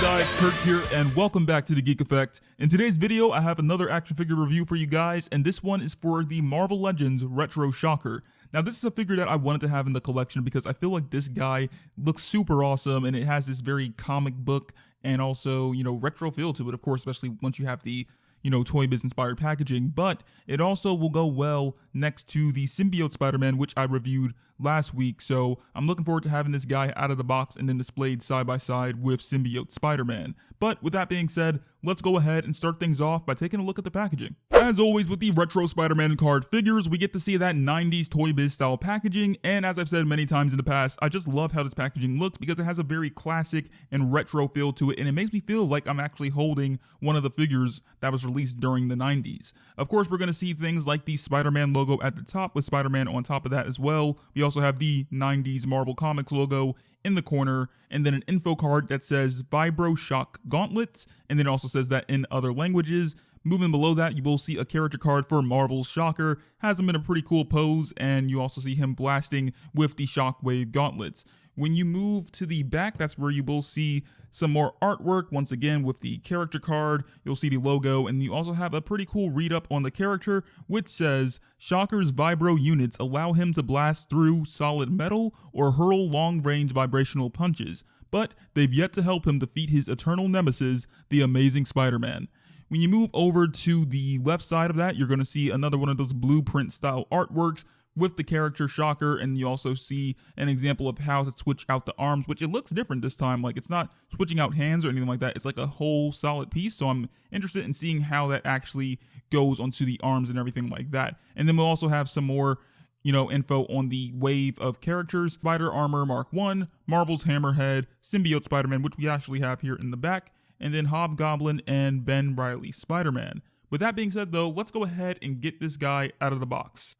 guys, Kirk here, and welcome back to the Geek Effect. In today's video, I have another action figure review for you guys, and this one is for the Marvel Legends Retro Shocker. Now, this is a figure that I wanted to have in the collection because I feel like this guy looks super awesome, and it has this very comic book and also, retro feel to it, of course, especially once you have the Toy Biz inspired packaging, but it also will go well next to the Symbiote Spider-Man, which I reviewed last week. So I'm looking forward to having this guy out of the box and then displayed side by side with Symbiote Spider-Man. But with that being said, let's go ahead and start things off by taking a look at the packaging. As always with the retro Spider-Man card figures, we get to see that 90s Toy Biz style packaging, and as I've said many times in the past, I just love how this packaging looks because it has a very classic and retro feel to it, and it makes me feel like I'm actually holding one of the figures that was released during the 90s. Of course, we're going to see things like the Spider-Man logo at the top with Spider-Man on top of that as well. We also have the 90s Marvel Comics logo in the corner, and then an info card that says Vibro Shock Gauntlets, and then it also says that in other languages. Moving below that, you will see a character card for Marvel's Shocker, has him in a pretty cool pose, and you also see him blasting with the Shockwave gauntlets. When you move to the back, that's where you will see some more artwork. Once again, with the character card, you'll see the logo, and you also have a pretty cool read-up on the character, which says, Shocker's vibro units allow him to blast through solid metal or hurl long-range vibrational punches, but they've yet to help him defeat his eternal nemesis, the Amazing Spider-Man. When you move over to the left side of that, you're going to see another one of those blueprint-style artworks with the character Shocker, and you also see an example of how to switch out the arms, which it looks different this time. Like, it's not switching out hands or anything like that. It's like a whole solid piece, so I'm interested in seeing how that actually goes onto the arms and everything like that. And then we'll also have some more info on the wave of characters: Spider Armor Mark I, Marvel's Hammerhead, Symbiote Spider-Man, which we actually have here in the back, and then Hobgoblin and Ben Reilly Spider-Man. With that being said, though, let's go ahead and get this guy out of the box.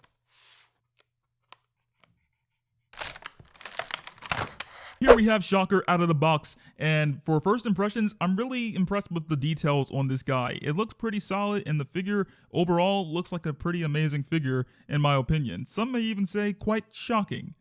Here we have Shocker out of the box, and for first impressions, I'm really impressed with the details on this guy. It looks pretty solid, and the figure overall looks like a pretty amazing figure, in my opinion. Some may even say quite shocking.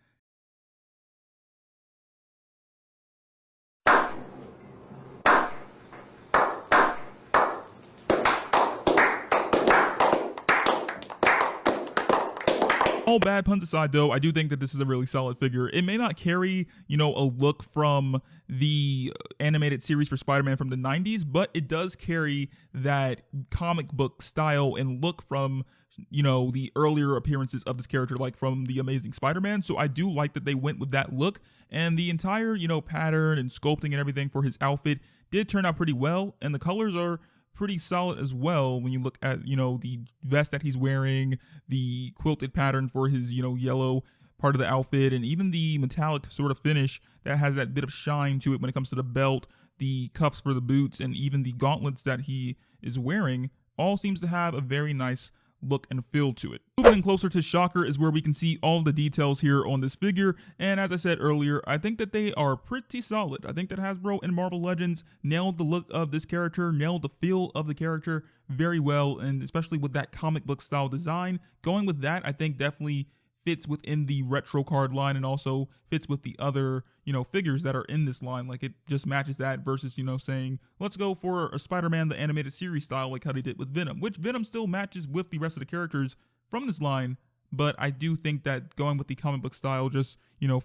All bad puns aside, though, I do think that this is a really solid figure. It may not carry, a look from the animated series for Spider-Man from the 90s, but it does carry that comic book style and look from, the earlier appearances of this character, like from The Amazing Spider-Man. So I do like that they went with that look, and the entire, pattern and sculpting and everything for his outfit did turn out pretty well, and the colors are pretty solid as well when you look at, the vest that he's wearing, the quilted pattern for his, yellow part of the outfit, and even the metallic sort of finish that has that bit of shine to it when it comes to the belt, the cuffs for the boots, and even the gauntlets that he is wearing, all seems to have a very nice look and feel to it. Moving in closer to Shocker is where we can see all the details here on this figure, and as I said earlier, I think that they are pretty solid. I think that Hasbro and Marvel Legends nailed the look of this character, nailed the feel of the character very well, and especially with that comic book style design. Going with that, I think definitely fits within the retro card line and also fits with the other, figures that are in this line. Like, it just matches that versus, saying, let's go for a Spider-Man the animated series style like how they did with Venom, which Venom still matches with the rest of the characters from this line, but I do think that going with the comic book style just,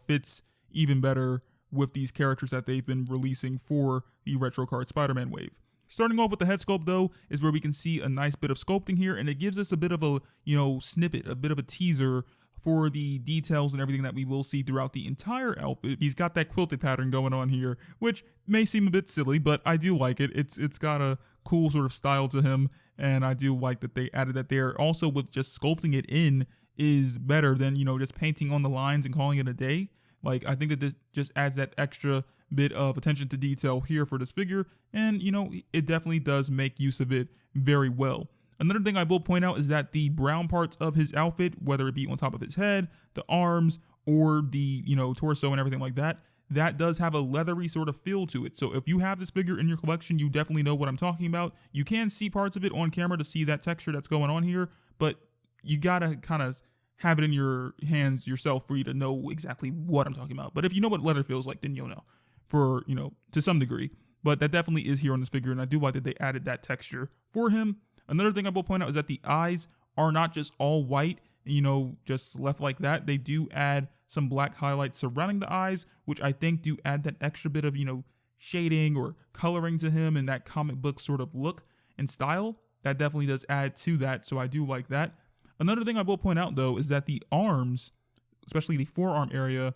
fits even better with these characters that they've been releasing for the retro card Spider-Man wave. Starting off with the head sculpt, though, is where we can see a nice bit of sculpting here, and it gives us a bit of a, snippet, a bit of a teaser for the details and everything that we will see throughout the entire outfit. He's got that quilted pattern going on here, which may seem a bit silly, but I do like it. It's got a cool sort of style to him, and I do like that they added that there. Also, with just sculpting it in is better than, just painting on the lines and calling it a day. Like, I think that this just adds that extra bit of attention to detail here for this figure, and, it definitely does make use of it very well. Another thing I will point out is that the brown parts of his outfit, whether it be on top of his head, the arms, or the, torso and everything like that, that does have a leathery sort of feel to it. So if you have this figure in your collection, you definitely know what I'm talking about. You can see parts of it on camera to see that texture that's going on here, but you gotta kind of have it in your hands yourself for you to know exactly what I'm talking about. But if you know what leather feels like, then you'll know, for, to some degree. but that definitely is here on this figure, and I do like that they added that texture for him. Another thing I will point out is that the eyes are not just all white, just left like that. They do add some black highlights surrounding the eyes, which I think do add that extra bit of, shading or coloring to him and that comic book sort of look and style. That definitely does add to that, so I do like that. Another thing I will point out, though, is that the arms, especially the forearm area,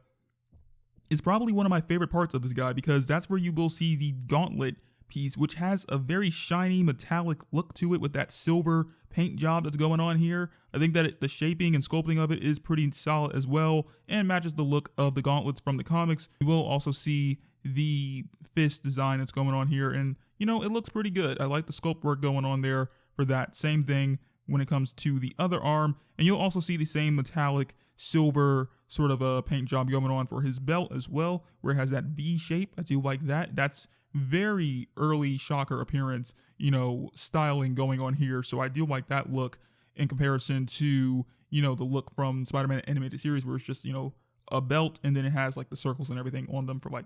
is probably one of my favorite parts of this guy, because that's where you will see the gauntlet piece, which has a very shiny metallic look to it with that silver paint job that's going on here. I think that the shaping and sculpting of it is pretty solid as well and matches the look of the gauntlets from the comics. You will also see the fist design that's going on here, and it looks pretty good. I like the sculpt work going on there for that. Same thing when it comes to the other arm, and you'll also see the same metallic silver sort of a paint job going on for his belt as well, where it has that V shape. I do like that. That's very early Shocker appearance, styling going on here. So I do like that look in comparison to, the look from Spider-Man animated series, where it's just, a belt and then it has like the circles and everything on them for like,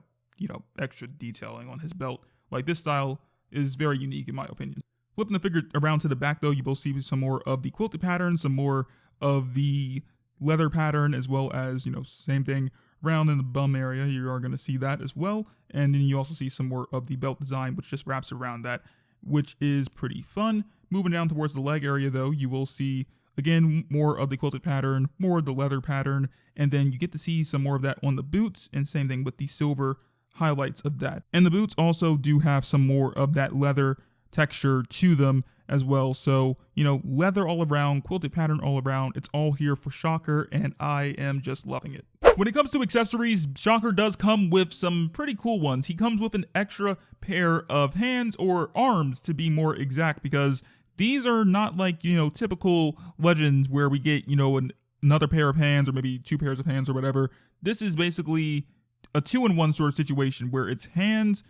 extra detailing on his belt. Like, this style is very unique in my opinion. Flipping the figure around to the back, though, you will see some more of the quilted pattern, some more of the leather pattern, as well as, same thing around in the bum area. You are going to see that as well. And then you also see some more of the belt design, which just wraps around that, which is pretty fun. Moving down towards the leg area, though, you will see, again, more of the quilted pattern, more of the leather pattern, and then you get to see some more of that on the boots, and same thing with the silver highlights of that. And the boots also do have some more of that leather texture to them as well. So, leather all around, quilted pattern all around. It's all here for Shocker, and I am just loving it. When it comes to accessories, Shocker does come with some pretty cool ones. He comes with an extra pair of hands, or arms to be more exact, because these are not like, typical Legends where we get, another pair of hands or maybe two pairs of hands or whatever. This is basically a 2-in-1 sort of situation where it's hands,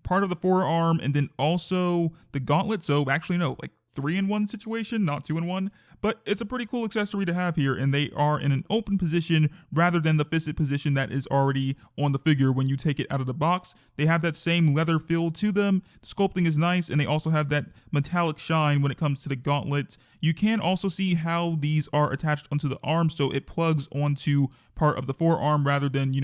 part of the forearm, and then also the gauntlet. So actually, no, like 3-in-1 situation, not 2-in-1. But it's a pretty cool accessory to have here, and they are in an open position rather than the fisted position that is already on the figure when you take it out of the box. They have that same leather feel to them. The sculpting is nice, and they also have that metallic shine when it comes to the gauntlets. You can also see how these are attached onto the arm, so it plugs onto part of the forearm rather than,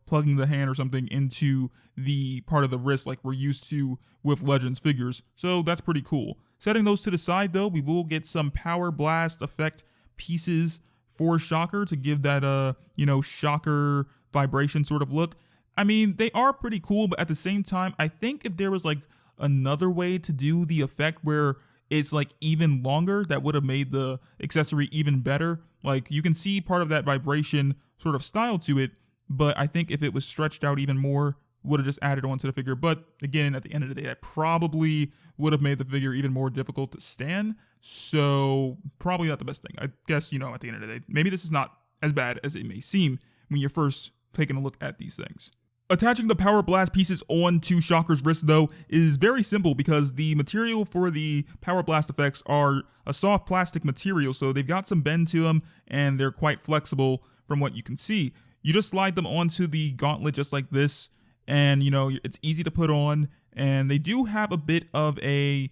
plugging the hand or something into the part of the wrist like we're used to with Legends figures. So that's pretty cool. Setting those to the side, though, we will get some power blast effect pieces for Shocker to give that, Shocker vibration sort of look. I mean, they are pretty cool, but at the same time, I think if there was like another way to do the effect where it's like even longer, that would have made the accessory even better. Like, you can see part of that vibration sort of style to it, but I think if it was stretched out even more, would have just added on to the figure. But again, at the end of the day, that probably would have made the figure even more difficult to stand. So probably not the best thing. I guess, at the end of the day, maybe this is not as bad as it may seem when you're first taking a look at these things. Attaching the Power Blast pieces onto Shocker's wrist, though, is very simple because the material for the Power Blast effects are a soft plastic material, so they've got some bend to them, and they're quite flexible from what you can see. You just slide them onto the gauntlet just like this, and, it's easy to put on, and they do have a bit of a,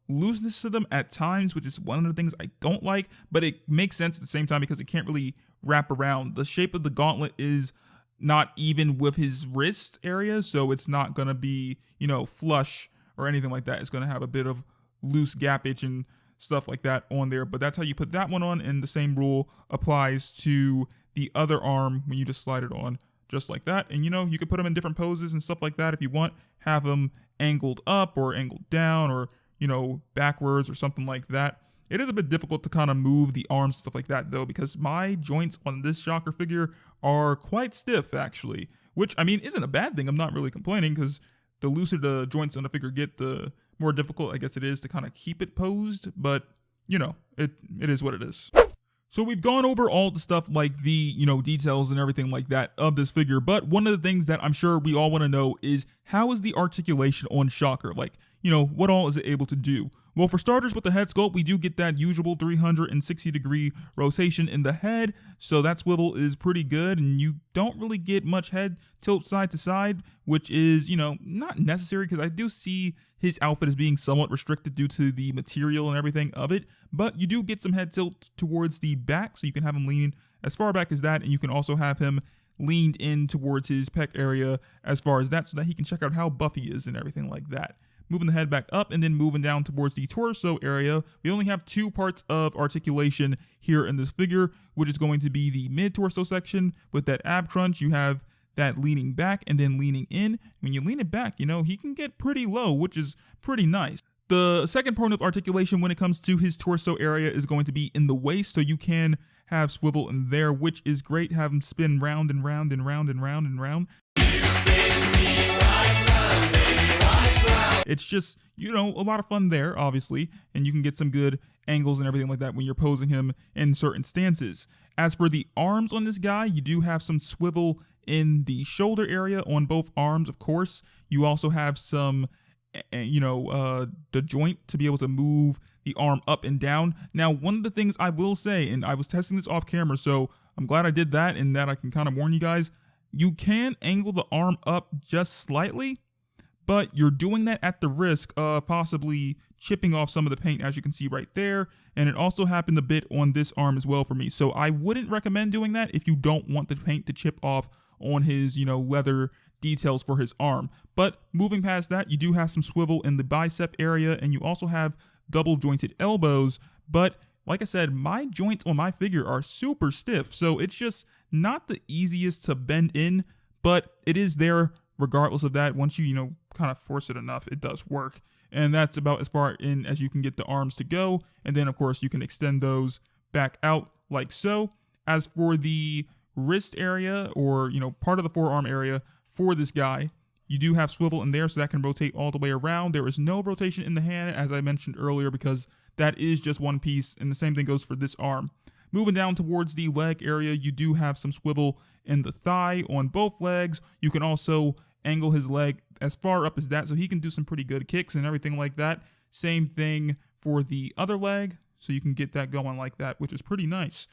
looseness to them at times, which is one of the things I don't like, but it makes sense at the same time because it can't really wrap around. The shape of the gauntlet is not even with his wrist area, so it's not going to be, flush or anything like that. It's going to have a bit of loose gappage and stuff like that on there, but that's how you put that one on, and the same rule applies to the other arm when you just slide it on just like that. And, you could put them in different poses and stuff like that if you want. Have them angled up or angled down or, backwards or something like that. It is a bit difficult to kind of move the arms, stuff like that, though, because my joints on this Shocker figure are quite stiff, actually, which, I mean, isn't a bad thing. I'm not really complaining, because the looser the joints on the figure get, the more difficult, I guess, it is to kind of keep it posed, but, it is what it is. So we've gone over all the stuff like the, details and everything like that of this figure, but one of the things that I'm sure we all want to know is how is the articulation on Shocker? Like, what all is it able to do? Well, for starters, with the head sculpt, we do get that usual 360-degree rotation in the head, so that swivel is pretty good, and you don't really get much head tilt side to side, which is, not necessary, because I do see his outfit as being somewhat restricted due to the material and everything of it, but you do get some head tilt towards the back, so you can have him lean as far back as that, and you can also have him leaned in towards his pec area as far as that, so that he can check out how buff he is and everything like that. Moving the head back up and then moving down towards the torso area, we only have two parts of articulation here in this figure, which is going to be the mid-torso section. With that ab crunch, you have that leaning back and then leaning in. When you lean it back, he can get pretty low, which is pretty nice. The second part of articulation when it comes to his torso area is going to be in the waist, so you can have swivel in there, which is great. Have him spin round and round and round and round and round. It's just, a lot of fun there, obviously, and you can get some good angles and everything like that when you're posing him in certain stances. As for the arms on this guy, you do have some swivel in the shoulder area on both arms, of course. You also have some, the joint to be able to move the arm up and down. Now, one of the things I will say, and I was testing this off camera, so I'm glad I did that, and that I can kind of warn you guys, you can angle the arm up just slightly, but you're doing that at the risk of possibly chipping off some of the paint, as you can see right there. And it also happened a bit on this arm as well for me. So I wouldn't recommend doing that if you don't want the paint to chip off on his, leather details for his arm. But moving past that, you do have some swivel in the bicep area, and you also have double jointed elbows. But like I said, my joints on my figure are super stiff, so it's just not the easiest to bend in, but it is there regardless of that. Once you, kind of force it enough, it does work. And that's about as far in as you can get the arms to go. And then, of course, you can extend those back out like so. As for the wrist area, or, part of the forearm area for this guy, you do have swivel in there, so that can rotate all the way around. There is no rotation in the hand, as I mentioned earlier, because that is just one piece, and the same thing goes for this arm. Moving down towards the leg area, you do have some swivel in the thigh on both legs. You can also angle his leg as far up as that, so he can do some pretty good kicks and everything like that. Same thing for the other leg, so you can get that going like that, which is pretty nice.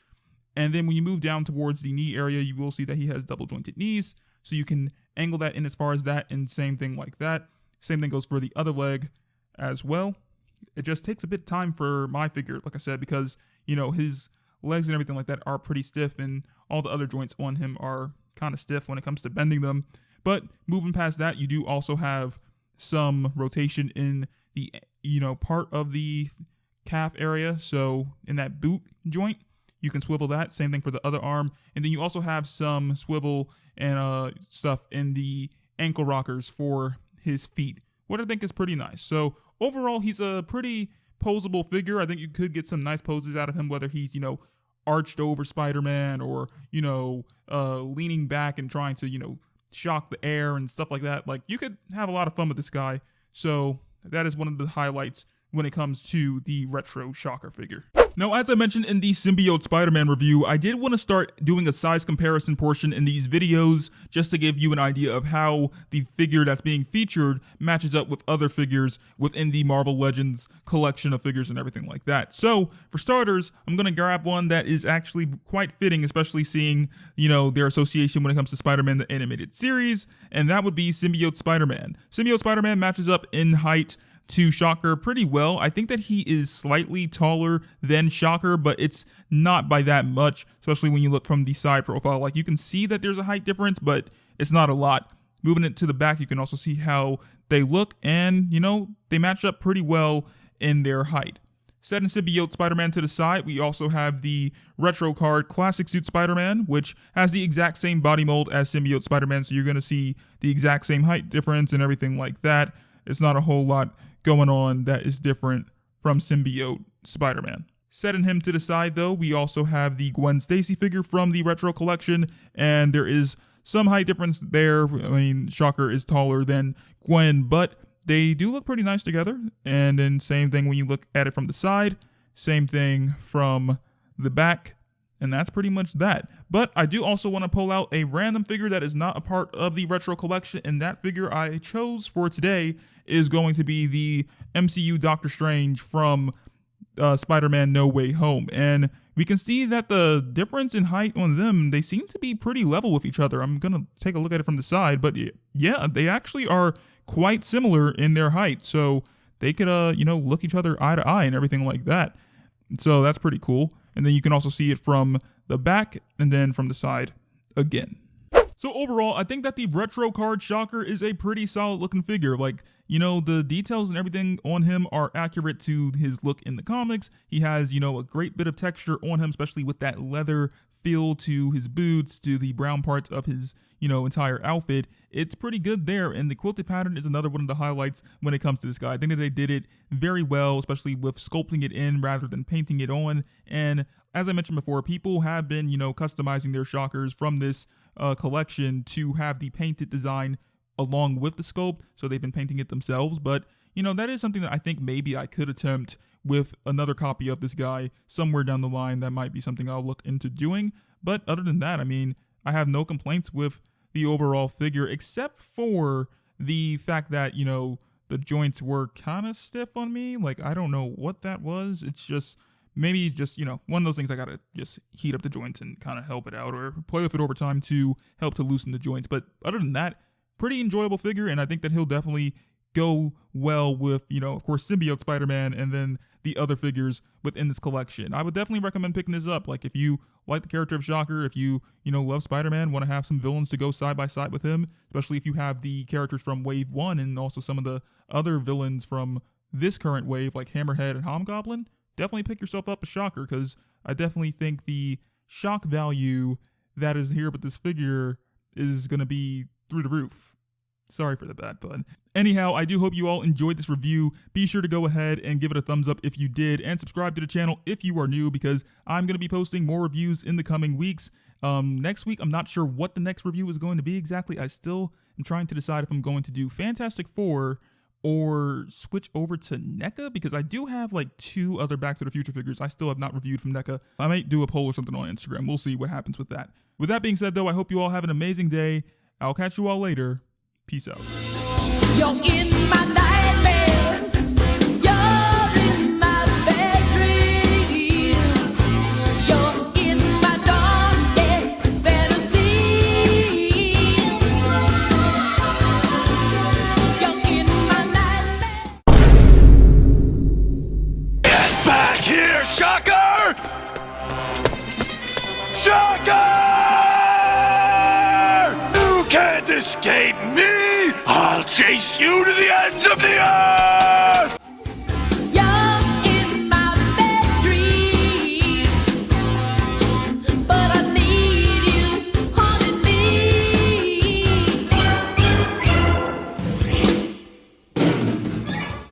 And then when you move down towards the knee area, you will see that he has double jointed knees, so you can angle that in as far as that, and same thing like that. Same thing goes for the other leg as well. It just takes a bit of time for my figure, like I said, because, his legs and everything like that are pretty stiff, and all the other joints on him are kind of stiff when it comes to bending them. But moving past that, you do also have some rotation in the, part of the calf area. So in that boot joint, you can swivel that. Same thing for the other arm. And then you also have some swivel and stuff in the ankle rockers for his feet, which I think is pretty nice. So overall, he's a pretty posable figure. I think you could get some nice poses out of him, whether he's, arched over Spider-Man or, leaning back and trying to, shock the air and stuff like that. Like, you could have a lot of fun with this guy. So that is one of the highlights when it comes to the retro Shocker figure. Now, as I mentioned in the Symbiote Spider-Man review, I did want to start doing a size comparison portion in these videos just to give you an idea of how the figure that's being featured matches up with other figures within the Marvel Legends collection of figures and everything like that. So, for starters, I'm going to grab one that is actually quite fitting, especially seeing, their association when it comes to Spider-Man the Animated Series, and that would be Symbiote Spider-Man. Symbiote Spider-Man matches up in height to Shocker pretty well. I think that he is slightly taller than Shocker, but it's not by that much, especially when you look from the side profile. Like, you can see that there's a height difference, but it's not a lot. Moving it to the back, you can also see how they look, and, they match up pretty well in their height. Setting Symbiote Spider-Man to the side, we also have the Retro Card Classic Suit Spider-Man, which has the exact same body mold as Symbiote Spider-Man, so you're going to see the exact same height difference and everything like that. It's not a whole lot going on that is different from Symbiote Spider-Man. Setting him to the side, though, we also have the Gwen Stacy figure from the Retro Collection, and there is some height difference there. I mean, Shocker is taller than Gwen, but they do look pretty nice together. And then same thing when you look at it from the side, same thing from the back And that's pretty much that. But I do also want to pull out a random figure that is not a part of the retro collection, and that figure I chose for today is going to be the MCU Doctor Strange from Spider-Man No Way Home. And we can see that the difference in height on them, they seem to be pretty level with each other. I'm going to take a look at it from the side, but yeah, they actually are quite similar in their height. So they could, look each other eye to eye and everything like that. So that's pretty cool. And then you can also see it from the back and then from the side again. So overall, I think that the retro card Shocker is a pretty solid looking figure. Like, the details and everything on him are accurate to his look in the comics. He has, a great bit of texture on him, especially with that leather feel to his boots, to the brown parts of his, entire outfit. It's pretty good there. And the quilted pattern is another one of the highlights when it comes to this guy. I think that they did it very well, especially with sculpting it in rather than painting it on. And as I mentioned before, people have been, customizing their Shockers from this collection to have the painted design along with the sculpt, so they've been painting it themselves. But that is something that I think maybe I could attempt with another copy of this guy somewhere down the line. That might be something I'll look into doing. But other than that, I have no complaints with the overall figure, except for the fact that the joints were kind of stiff on me. Like, I don't know what that was. It's just maybe one of those things I gotta just heat up the joints and kind of help it out, or play with it over time to help to loosen the joints. But other than that, pretty enjoyable figure, and I think that he'll definitely go well with, of course, Symbiote Spider-Man and then the other figures within this collection. I would definitely recommend picking this up. Like, if you like the character of Shocker, if you, love Spider-Man, want to have some villains to go side by side with him, especially if you have the characters from Wave 1 and also some of the other villains from this current wave, like Hammerhead and Hobgoblin, definitely pick yourself up a Shocker, because I definitely think the shock value that is here with this figure is going to be through the roof. Sorry for the bad pun. Anyhow, I do hope you all enjoyed this review. Be sure to go ahead and give it a thumbs up if you did, and subscribe to the channel if you are new, because I'm going to be posting more reviews in the coming weeks. Next week, I'm not sure what the next review is going to be exactly. I still am trying to decide if I'm going to do Fantastic Four or switch over to NECA, because I do have like 2 other Back to the Future figures I still have not reviewed from NECA. I might do a poll or something on Instagram. We'll see what happens with that. With that being said, though, I hope you all have an amazing day. I'll catch you all later. Peace out. You're in my nightmares. You're in my bad dreams. You're in my darkest fantasies. You're in my nightmares. Get back here, Shocker! Shocker! You can't escape me! I'll chase you to the ends of the earth!